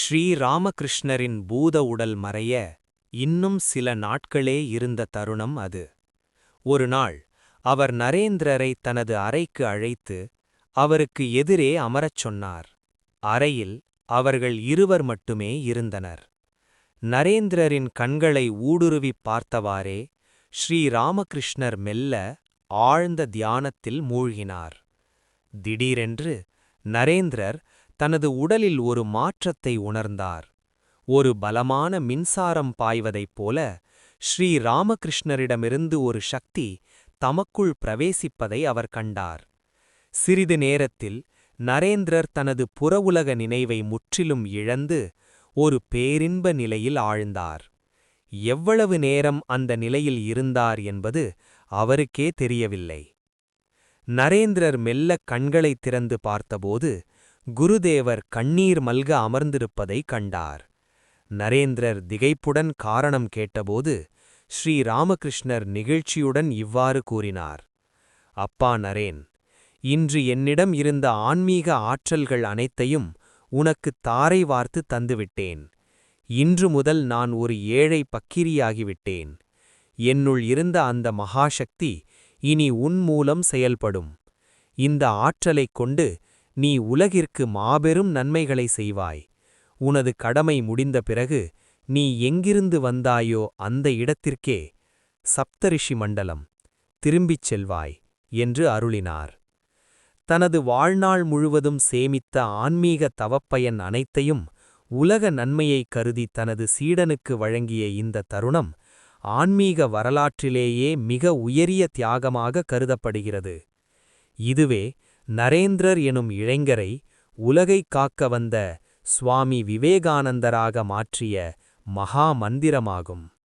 ஸ்ரீராமகிருஷ்ணரின் பூத உடல் மறைய இன்னும் சில நாட்களே இருந்த தருணம் அது. ஒருநாள் அவர் நரேந்திரரை தனது அறைக்கு அழைத்து அவருக்கு எதிரே அமரச் சொன்னார். அறையில் அவர்கள் இருவர் மட்டுமே இருந்தனர். நரேந்திரரின் கண்களை ஊடுருவிப் பார்த்தவாறே ஸ்ரீராமகிருஷ்ணர் மெல்ல ஆழ்ந்த தியானத்தில் மூழ்கினார். திடீரென்று நரேந்திரர் தனது உடலில் ஒரு மாற்றத்தை உணர்ந்தார். ஒரு பலமான மின்சாரம் பாய்வதைப் போல ஸ்ரீராமகிருஷ்ணரிடமிருந்து ஒரு சக்தி தமக்குள் பிரவேசிப்பதை அவர் கண்டார். சிறிது நேரத்தில் நரேந்திரர் தனது புறவுலக நினைவை முற்றிலும் இழந்து ஒரு பேரின்ப நிலையில் ஆழ்ந்தார். எவ்வளவு நேரம் அந்த நிலையில் இருந்தார் என்பது அவருக்கே தெரியவில்லை. நரேந்திரர் மெல்லக் கண்களைத் திறந்து பார்த்தபோது குருதேவர் கண்ணீர் மல்க அமர்ந்திருப்பதைக் கண்டார். நரேந்திரர் திகைப்புடன் காரணம் கேட்டபோது ஸ்ரீராமகிருஷ்ணர் நெகிழ்ச்சியுடன் இவ்வாறு கூறினார். அப்பா நரேன், இன்று என்னிடம் இருந்த ஆன்மீக ஆற்றல்கள் அனைத்தையும் உனக்குத் தாரை வார்த்து தந்துவிட்டேன். இன்று முதல் நான் ஒரு ஏழை பக்கிரியாகிவிட்டேன். என்னுள் இருந்த அந்த மகாசக்தி இனி உன் மூலம் செயல்படும். இந்த ஆற்றலைக் கொண்டு நீ உலகிற்கு மாபெரும் நன்மைகளை செய்வாய். உனது கடமை முடிந்த பிறகு நீ எங்கிருந்து வந்தாயோ அந்த இடத்திற்கே, சப்தரிஷி மண்டலம், திரும்பிச் செல்வாய் என்று அருளினார். தனது வாழ்நாள் முழுவதும் சேமித்த ஆன்மீக தவப்பயன் அனைத்தையும் உலக நன்மையைக் கருதி தனது சீடனுக்கு வழங்கிய இந்த தருணம் ஆன்மீக வரலாற்றிலேயே மிக உயரிய தியாகமாக கருதப்படுகிறது. இதுவே நரேந்திரர் எனும் இளைஞரை உலகைக் காக்க வந்த சுவாமி விவேகானந்தராக மாற்றிய மகா மந்திரமாகும்.